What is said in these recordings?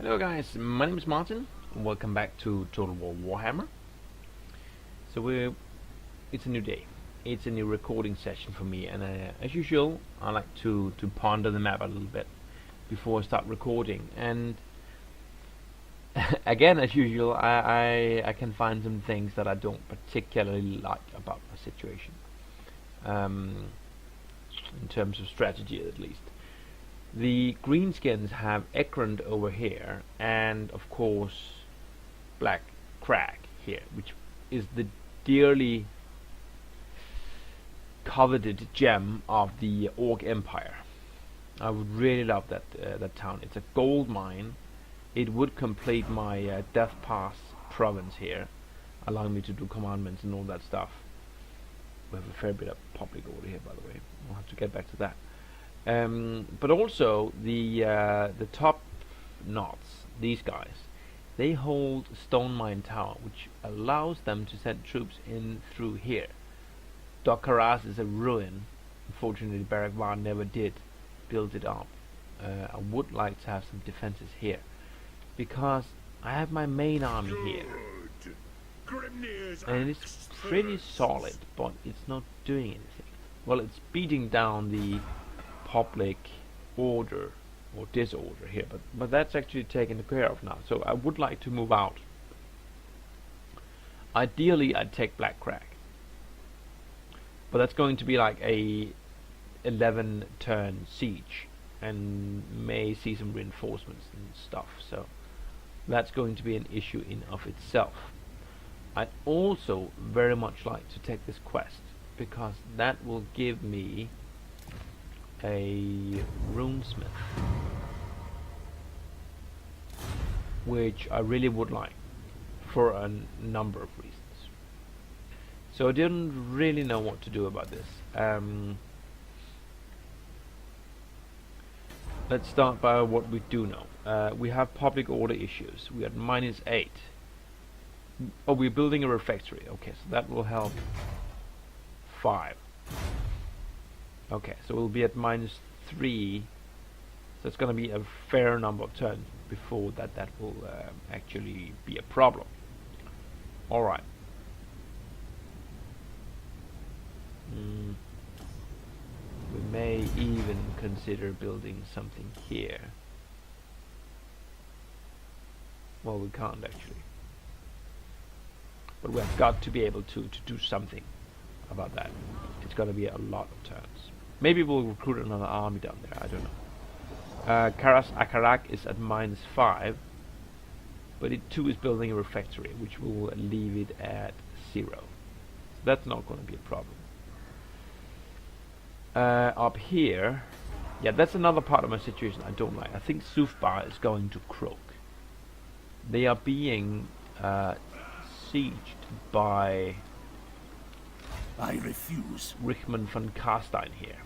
Hello guys, my name is Martin. Welcome back to Total War Warhammer. So it's a new day. It's a new recording session for me, and as usual, I like to ponder the map a little bit before I start recording. And again, as usual, I can find some things that I don't particularly like about my situation, in terms of strategy at least. The greenskins have Ekrund over here, and of course Black Crag here, which is the dearly coveted gem of the Orc Empire. I would really love that town. It's a gold mine. It would complete my Death Pass province here, allowing me to do commandments and all that stuff. We have a fair bit of public order here, by the way. We'll have to get back to that. But also the top knots, these guys, they hold Stone Mine Tower, which allows them to send troops in through here. Dokkaraz is a ruin. Unfortunately, Barak Var never did build it up. I would like to have some defenses here, because I have my main army here, and it's pretty solid, but it's not doing anything. Well, it's beating down the public order or disorder here, but that's actually taken care of now. So I would like to move out. Ideally, I'd take Black Crag, but that's going to be like a 11 turn siege, and may see some reinforcements and stuff. So that's going to be an issue in of itself. I'd also very much like to take this quest, because that will give me a runesmith, which I really would like for a number of reasons. So I didn't really know what to do about this. Let's start by what we do know. We have public order issues. We are at -8. Oh, we're building a refectory. Okay, so that will help 5. Okay, so we'll be at -3, so it's going to be a fair number of turns before that will actually be a problem. Alright. We may even consider building something here. Well, we can't actually, but we have got to be able to do something about that. It's going to be a lot of turns. Maybe we'll recruit another army down there, I don't know. Karas Akarak is at -5, but it too is building a refectory, which will leave it at 0. So that's not going to be a problem. Up here, yeah, that's another part of my situation I don't like. I think Sufbar is going to croak. They are being sieged by I refuse. Richmond von Karstein here.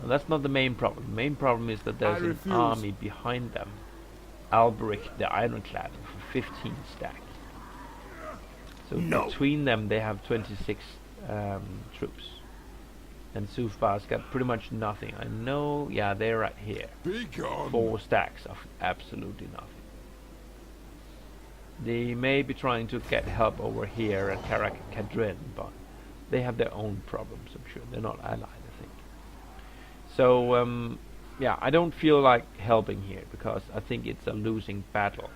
Now, that's not the main problem. The main problem is that there's an army behind them, Alberich the Ironclad, for 15 stack. So between them they have 26 troops, and Sufbar's got pretty much nothing. I know, yeah, they're right here. 4 stacks of absolutely nothing. They may be trying to get help over here at Karak Kadrin, but they have their own problems, I'm sure. They're not allied, I think. So, yeah, I don't feel like helping here, because I think it's a losing battle.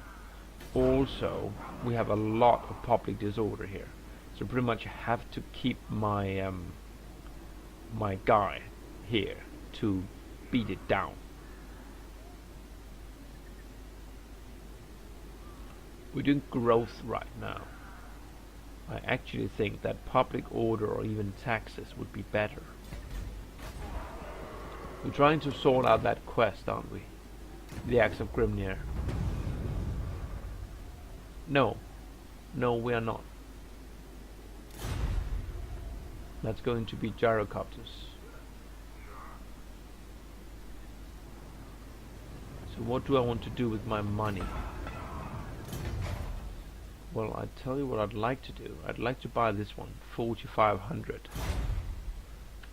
Also, we have a lot of public disorder here, so pretty much I have to keep my my guy here to beat it down. We're doing growth right now. I actually think that public order or even taxes would be better. We're trying to sort out that quest, aren't we? The Axe of Grimnir. No, we are not. That's going to be gyrocopters. So what do I want to do with my money? Well, I tell you what I'd like to do. I'd like to buy this one, 4,500.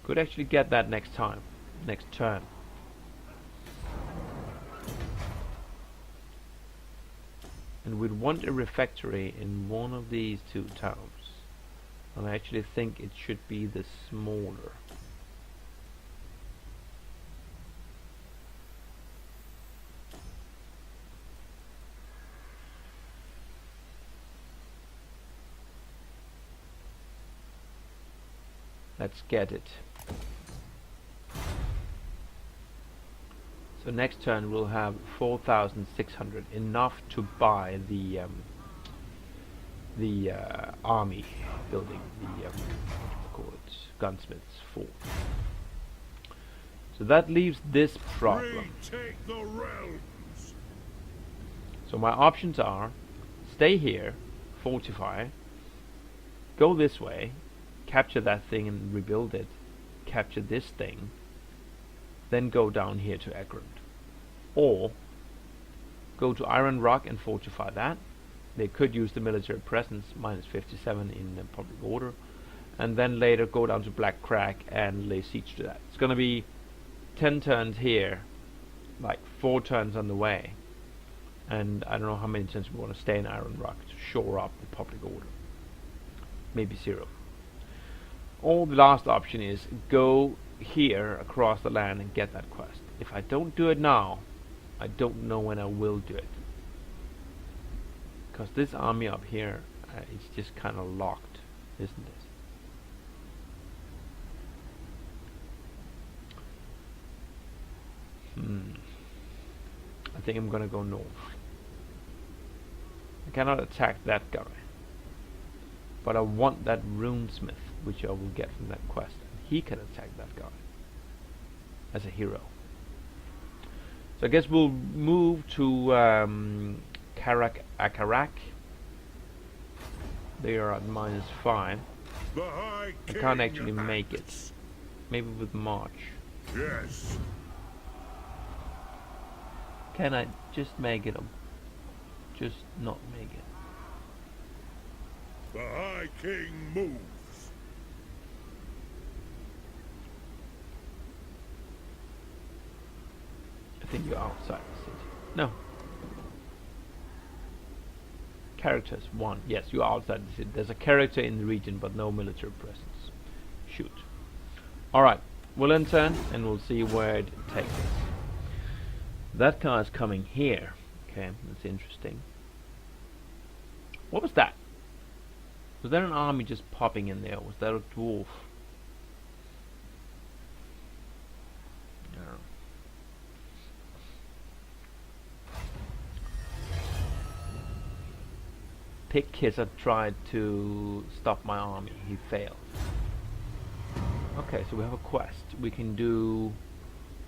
Could actually get that next turn. And we'd want a refectory in one of these two towns. And I actually think it should be the smaller. Let's get it. So next turn we'll have 4,600, enough to buy the army building, the what do you call it, gunsmith's fort. So that leaves this problem. Retake the realms. So my options are: stay here, fortify, go this way, capture that thing and rebuild it, capture this thing, then go down here to Egrund. Or go to Iron Rock and fortify that. They could use the military presence, -57 in public order, and then later go down to Black Crag and lay siege to that. It's gonna be 10 turns here, like 4 turns on the way, and I don't know how many turns we want to stay in Iron Rock to shore up the public order. Maybe 0. Or the last option is go here across the land and get that quest. If I don't do it now, I don't know when I will do it, because this army up here it's just kind of locked, isn't it? I think I'm gonna go north. I cannot attack that guy, but I want that runesmith, which I will get from that quest. He can attack that guy as a hero. So I guess we'll move to Akarak. They are at -5. I can't actually make it. Maybe with March. Yes. Can I just make it or just not make it? The High King moves. I think you're outside the city. No. Characters 1. Yes, you're outside the city. There's a character in the region, but no military presence. Shoot. Alright, we'll end turn and we'll see where it takes us. That car is coming here. Okay, that's interesting. What was that? Was there an army just popping in there? Was that a dwarf? No. Pig Kisser tried to stop my army. He failed. Okay, so we have a quest. We can do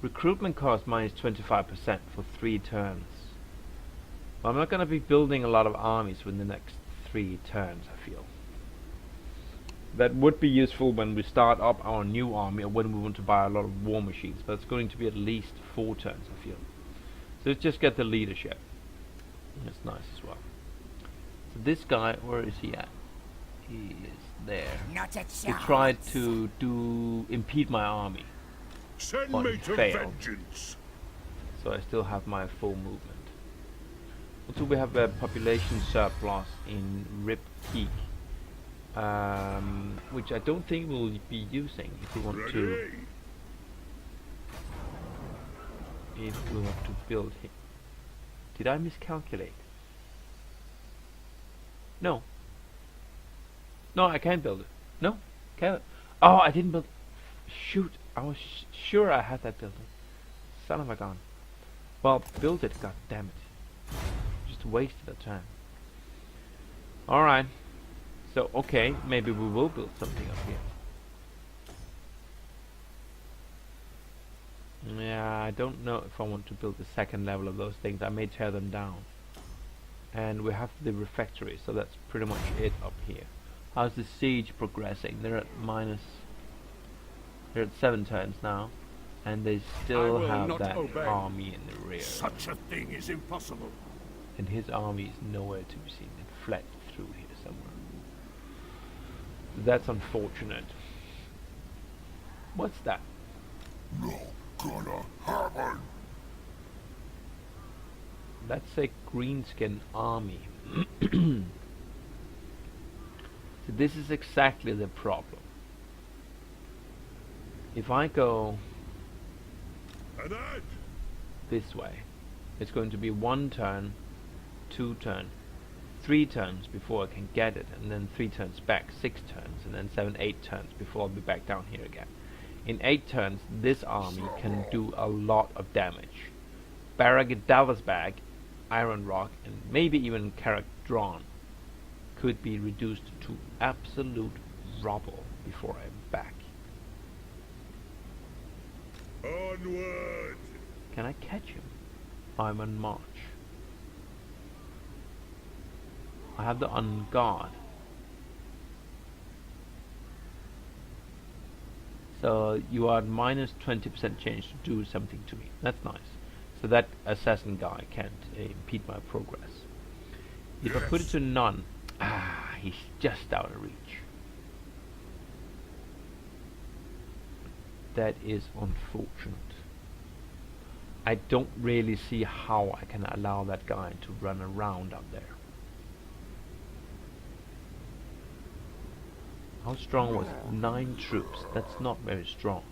recruitment cost -25% for 3 turns. Well, I'm not going to be building a lot of armies within the next 3 turns, I feel. That would be useful when we start up our new army or when we want to buy a lot of war machines, but it's going to be at least 4 turns, I feel. So let's just get the leadership. That's nice as well. So this guy, where is he at? He is there. He tried to impede my army. Send But me he to failed. vengeance. So I still have my full movement. Also, we have a population surplus in Rip Peak, which I don't think we'll be using if we want to. Ready. If we want to build here. Did I miscalculate? No. No, I can't build it. No, can't. Oh, I didn't build. Shoot, I was sure I had that building. Son of a gun. Well, build it, god damn it. Just wasted a time. Alright. So, okay, maybe we will build something up here. Yeah, I don't know if I want to build the second level of those things. I may tear them down. And we have the refectory, so that's pretty much it up here. How's the siege progressing? They're at 7 turns now, and they still have that army in the rear. Such a thing is impossible. And his army is nowhere to be seen. It fled through here somewhere. That's unfortunate. What's that? No gonna happen. That's a greenskin army. So this is exactly the problem. If I go this way, it's going to be 1 turn, 2 turn, 3 turns before I can get it, and then 3 turns back, 6 turns, and then 7, 8 turns before I'll be back down here again. In 8 turns, this army can do a lot of damage. Barragadavasbag, Iron Rock, and maybe even Karak Drawn could be reduced to absolute rubble before I'm back. Onward! Can I catch him? I'm on march. I have the on guard. So you are at minus 20% chance to do something to me. That's nice. So that assassin guy can't impede my progress. If I put it to none, he's just out of reach. That is unfortunate. I don't really see how I can allow that guy to run around up there. How strong was it? 9 troops. That's not very strong.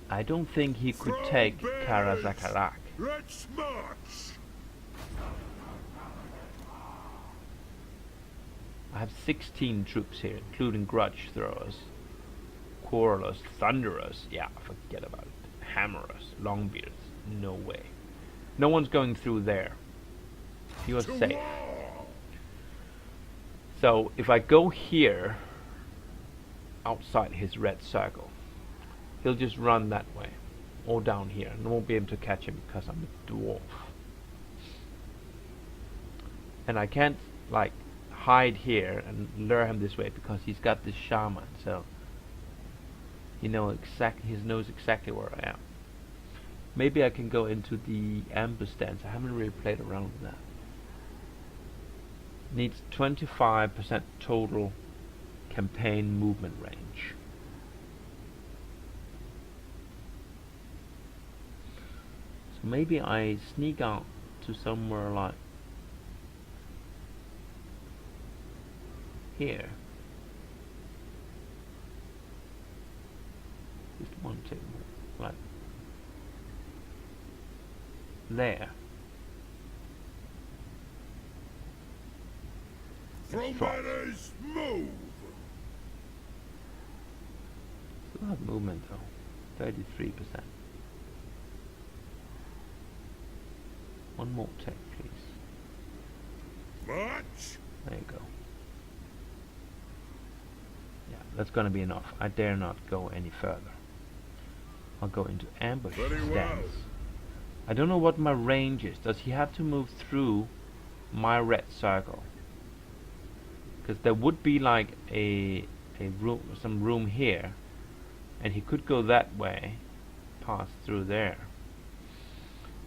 I don't think he could take Karazakarak. Let's march! I have 16 troops here, including grudge throwers, quarrelers, thunderers. Yeah, forget about it. Hammerers, longbeards. No way. No one's going through there. You are safe. So if I go here, outside his red circle, he'll just run that way, or down here, and I won't be able to catch him because I'm a dwarf. And I can't like hide here and lure him this way because he's got this shaman, so he knows exactly where I am. Maybe I can go into the ambush stance. I haven't really played around with that. Needs 25% total campaign movement range. So maybe I sneak out to somewhere like here. Just one tick more, like there. Banners, move! Still have movement though, 33%. One more tick, please. March! There you go. Yeah, that's gonna be enough. I dare not go any further. I'll go into ambush stance. I don't know what my range is. Does he have to move through my red circle? Because there would be like a room, some room here, and he could go that way, pass through there.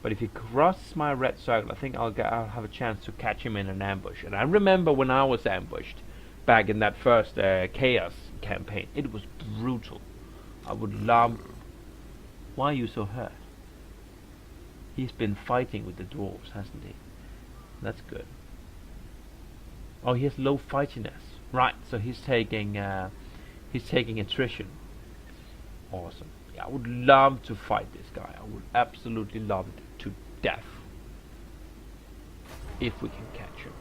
But if he crosses my red circle, I think I'll have a chance to catch him in an ambush. And I remember when I was ambushed back in that first Chaos campaign, it was brutal. I would love. Why are you so hurt? He's been fighting with the dwarves, hasn't he? That's good. Oh, he has low fightiness. Right, so he's taking attrition. Awesome. Yeah, I would love to fight this guy. I would absolutely love it to death. If we can catch him.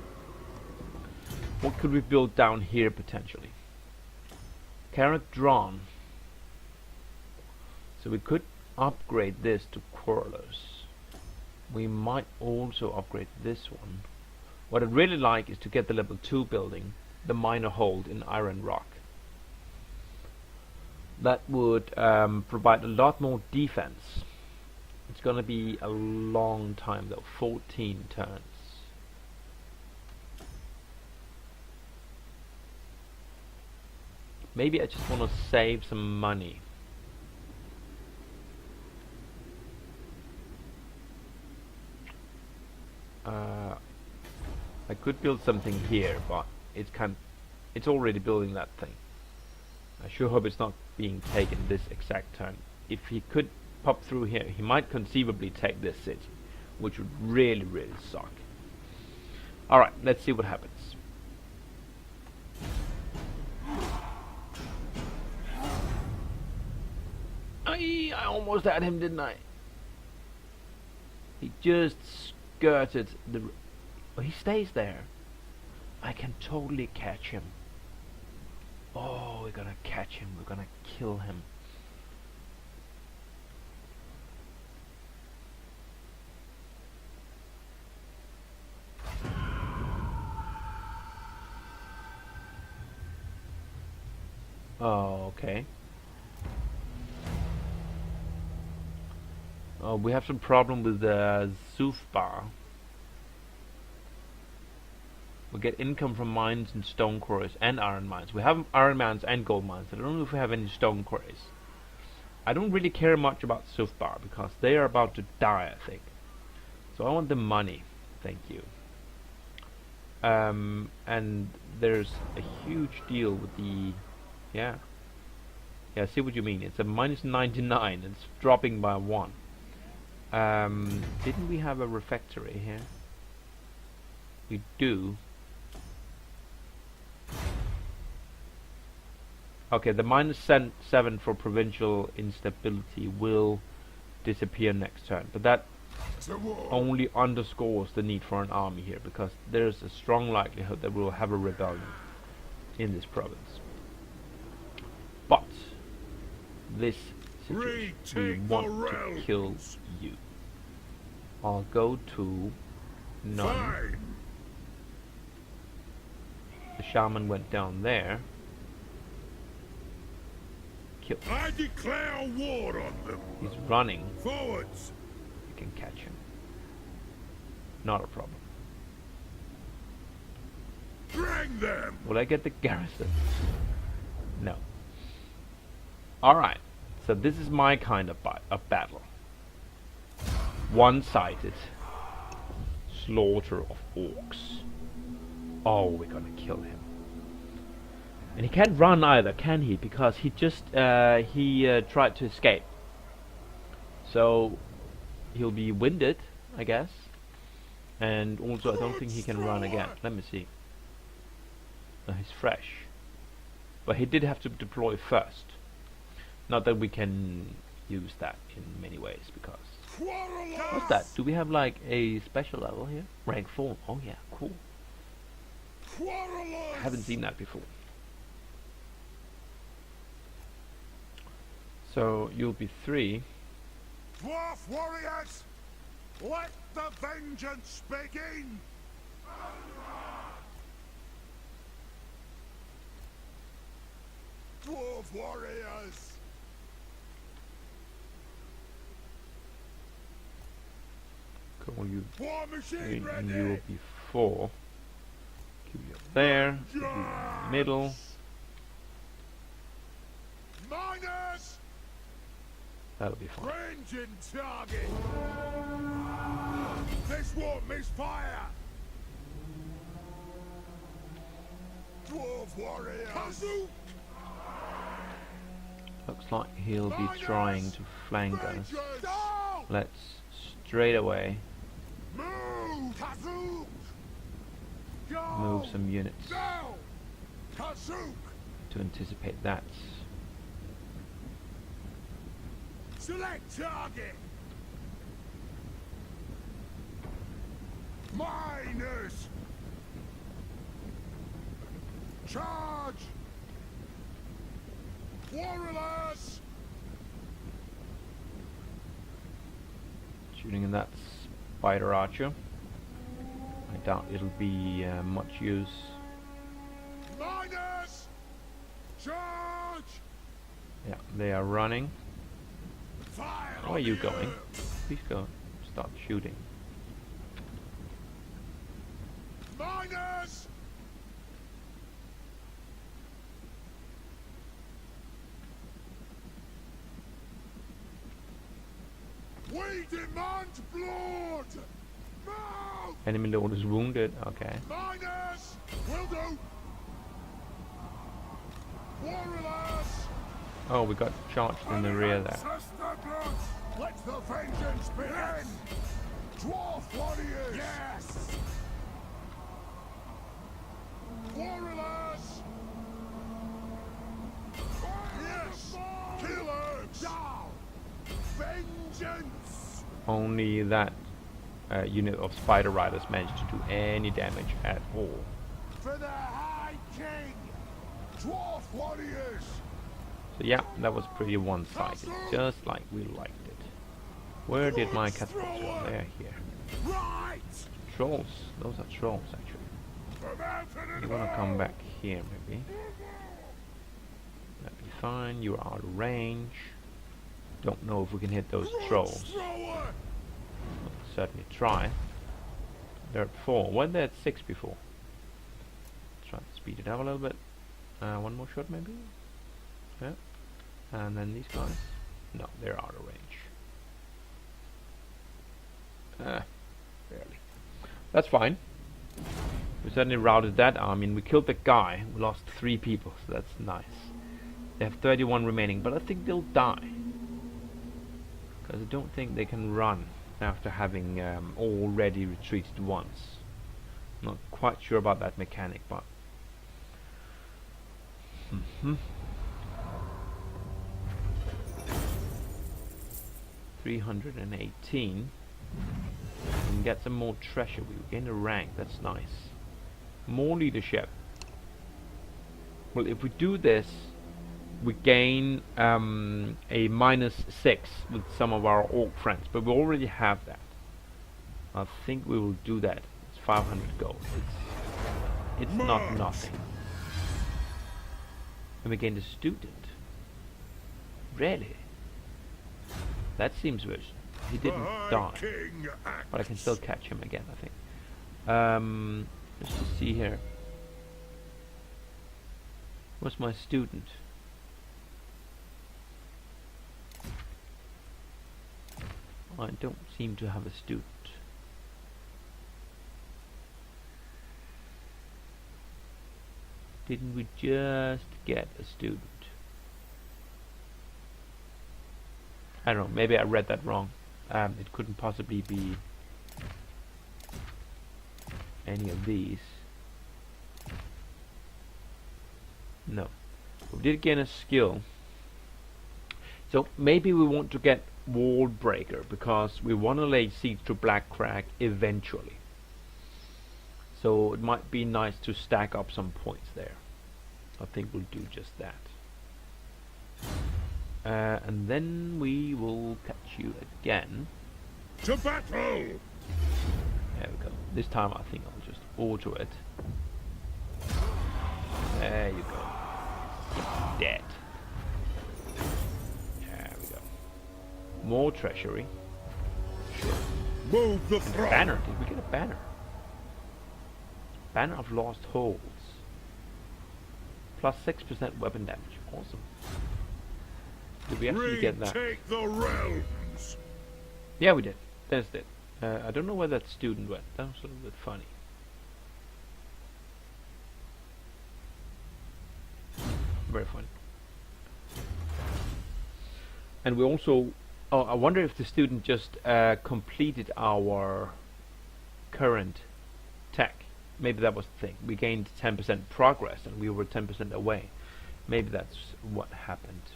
What could we build down here potentially? Carrot drawn. So we could upgrade this to quarrelers. We might also upgrade this one. What I'd really like is to get the level 2 building, the minor hold in Iron Rock. That would provide a lot more defense. It's gonna be a long time though, 14 turns. Maybe I just want to save some money. I could build something here, but it's already building that thing. I sure hope it's not being taken this exact turn. If he could pop through here, he might conceivably take this city, which would really, really suck. Alright, let's see what happens. I almost had him, didn't I? He just skirted the... Oh, he stays there. I can totally catch him. Oh, we're gonna catch him. We're gonna kill him. Oh, okay. Oh, we have some problem with the Zoof bar. We get income from mines and stone quarries and iron mines. We have iron mines and gold mines. I don't know if we have any stone quarries. I don't really care much about Zoof bar because they are about to die, I think. So I want the money. Thank you. And there's a huge deal with the... Yeah, I see what you mean. It's a minus 99. It's dropping by 1. Didn't we have a refectory here? We do. Okay, the minus 7 for provincial instability will disappear next turn, but that only underscores the need for an army here, because there's a strong likelihood that we'll have a rebellion in this province. But this situation, we want to kill you. I'll go to none. The shaman went down there. Kill. I declare war on them. He's running. Forwards. You can catch him. Not a problem. Drag them. Will I get the garrison? No. Alright. So this is my kind of battle. One-sided slaughter of orcs. Oh, we're gonna kill him. And he can't run either, can he? Because he just tried to escape. So he'll be winded, I guess. And also, I don't think he can run again. Let me see. No, he's fresh. But he did have to deploy first. Not that we can use that in many ways, because... What's that? Do we have like a special level here? Rank 4. Oh yeah, cool. I haven't seen that before. So you'll be 3. Dwarf warriors, let the vengeance begin. Dwarf warriors. Call you War machine 3, ready. and you will be 4. Keep you up there. Keep you in the middle. Miners. That'll be fine. Ranging target. This won't miss fire. Dwarf warriors. Looks like he'll be trying to flank us. Let's straight away move some units to anticipate that. Select target. Miners. Charge. Warriors. Shooting in that spider archer. I doubt it'll be much use. Miners. Charge. Yeah, they are running. Fire. Where are you going? Please go. Start shooting. Miners. We demand blood. Move. Enemy lord is wounded. Okay. Miners. Will do. Warriors. Oh, we got charged in the rear there. Ancestor blood. Let the vengeance begin! Dwarf warriors! Yes! Warriors! Yes! Killers! Down! Vengeance! Only that unit of spider riders managed to do any damage at all. For the High King! Dwarf warriors! So yeah, that was pretty one-sided, just like we liked it. Where did my catapults go? They're here. Right! Trolls, those are trolls actually. You wanna come back here maybe? That'd be fine, you're out of range. Don't know if we can hit those trolls. We'll certainly try. They're at 4. Weren't they at 6 before? Try to speed it up a little bit. One more shot maybe? Yeah. And then these guys. No, they're out of range. Barely. That's fine. We certainly routed that army and we killed the guy. We lost 3 people, so that's nice. They have 31 remaining, but I think they'll die. Because I don't think they can run after having already retreated once. Not quite sure about that mechanic, but 318. We can get some more treasure. We gain a rank. That's nice. More leadership. Well, if we do this, we gain a -6 with some of our orc friends, but we already have that. I think we will do that. It's 500 gold. It's not nothing. And we gained a student. Really? That seems worse. He didn't die, but I can still catch him again, I think. Let's just see here. What's my student? I don't seem to have a student. Didn't we just get a student? I don't know, maybe I read that wrong. It couldn't possibly be any of these. No. We did gain a skill. So maybe we want to get Wall Breaker because we want to lay siege to Black Crag eventually. So it might be nice to stack up some points there. I think we'll do just that. And then we will catch you again. To battle! There we go. This time I think I'll just auto it. There you go. Dead. There we go. More treasury. Sure. Move the And a throne! banner. Did we get a banner? Banner of Lost Holes. Plus 6% weapon damage. Awesome. Did we actually get that? Retake the realms! Yeah, we did. Dennis did. I don't know where that student went. That was a little bit funny. Very funny. And we also... Oh, I wonder if the student just completed our current tech. Maybe that was the thing. We gained 10% progress and we were 10% away. Maybe that's what happened.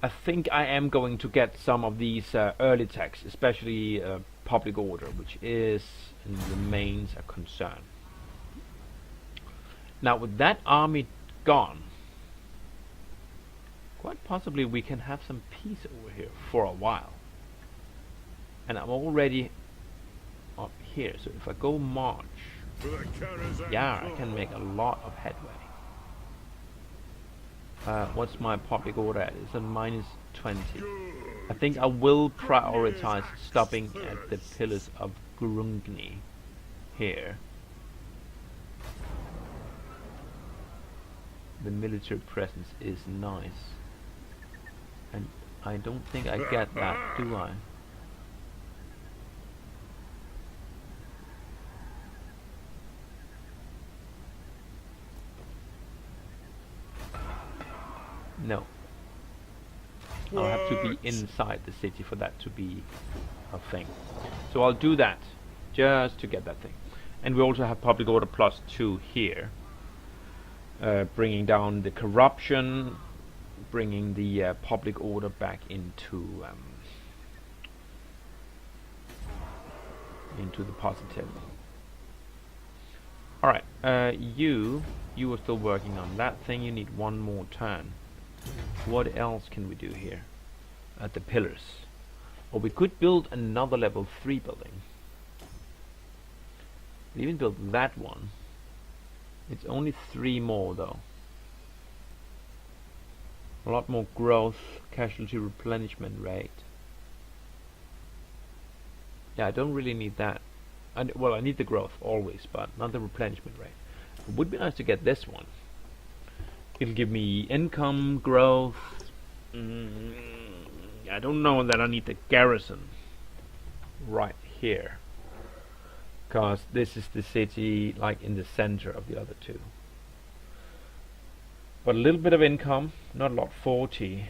I think I am going to get some of these early techs, especially public order, which is and remains a concern. Now with that army gone, quite possibly we can have some peace over here for a while. And I'm already up here, so if I go march, yeah, I can make a lot of headway. What's my public order at? It's a -20. I think I will prioritize stopping at the Pillars of Grungni here. The military presence is nice. And I don't think I get that, do I? No. I'll have to be inside the city for that to be a thing. So I'll do that just to get that thing. And we also have public order +2 here, bringing down the corruption, bringing the public order back into the positive. All right, you are still working on that thing. You need one more turn. What else can we do here at the pillars? Or we could build another level 3 building. We even build that one. It's only 3 more though. A lot more growth, casualty replenishment rate. Yeah, I don't really need that. Well, I need the growth always, but not the replenishment rate. It would be nice to get this one. It'll give me income, growth. I don't know that I need the garrison right here, because this is the city like in the center of the other two. But a little bit of income, not a lot, 40.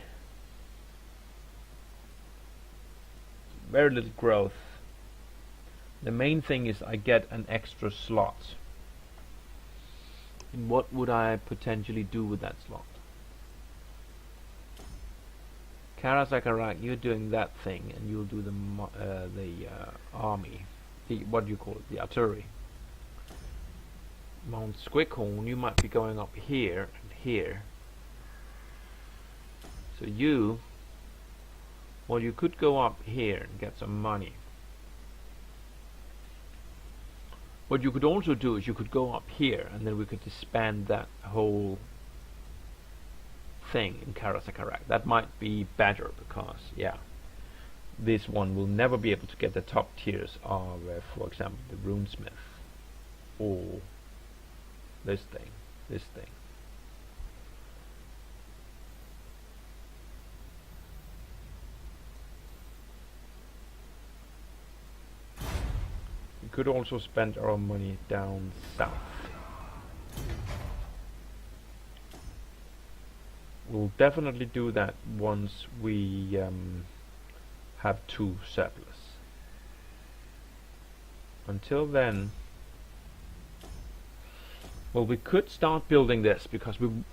Very little growth. The main thing is I get an extra slot. And what would I potentially do with that slot? Karasakarak, you're doing that thing, and you'll do the army. What do you call it? The artillery. Mount Squickhorn, you might be going up here and here. So you could go up here and get some money. What you could also do is you could go up here, and then we could disband that whole thing in Karasakarak. That might be better, because yeah, this one will never be able to get the top tiers of, for example, the runesmith or this thing. We could also spend our money down south. We'll definitely do that once we have 2 surplus. Until then, well, we could start building this, because we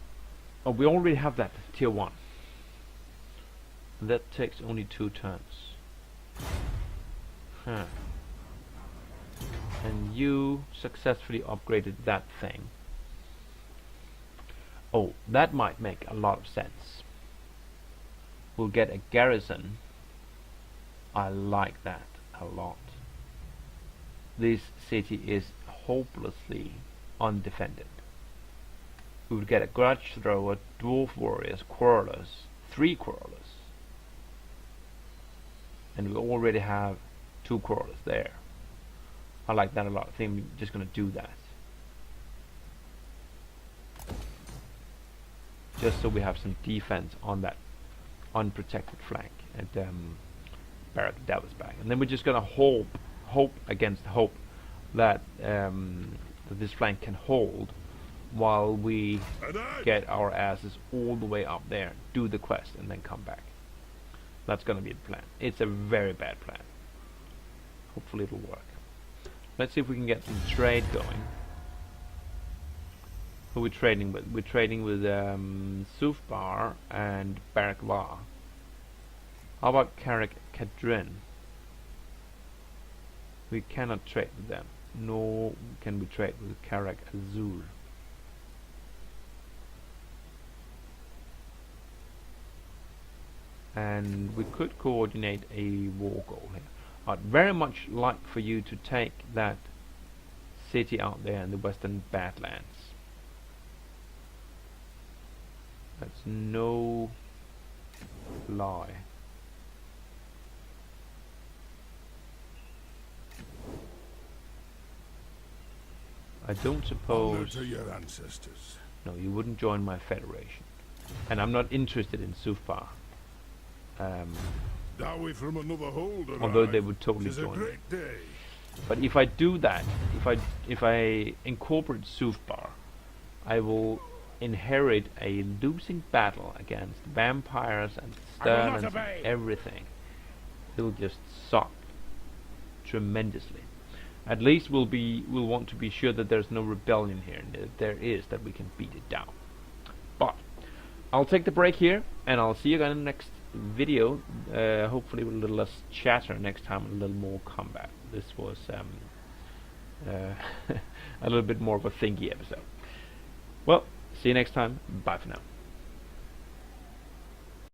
already have that tier 1. That takes only 2 turns. And you successfully upgraded that thing. Oh, that might make a lot of sense. We'll get a garrison. I like that a lot. This city is hopelessly undefended. We would get a grudge thrower, dwarf warriors, quarrelers, 3 quarrelers. And we already have 2 quarrelers there. I like that a lot. I think we're just going to do that. Just so we have some defense on that unprotected flank at Barrack Dallas back. And then we're just going to hope against hope that, that this flank can hold while we get our asses all the way up there, do the quest, and then come back. That's going to be the plan. It's a very bad plan. Hopefully it'll work. Let's see if we can get some trade going. Who are we trading with? We're trading with Sufbar and Barakvar. How about Karak Kadrin? We cannot trade with them. Nor can we trade with Karak Azul. And we could coordinate a war goal here. I'd very much like for you to take that city out there in the Western Badlands. That's no lie. I don't suppose... Honor to your ancestors. No, you wouldn't join my federation. And I'm not interested in Sufar. Dowry from another holder. Although they would totally It's a join me. great day. But if I do that, if I incorporate Sufbar, I will inherit a losing battle against vampires and Sterlins and everything, it'll just suck tremendously. At least we'll want to be sure that there's no rebellion here, and if there is, that we can beat it down. But I'll take the break here, and I'll see you again in the next video. Hopefully with a little less chatter next time, and a little more combat. This was a little bit more of a thinky episode. Well, see you next time. Bye for now.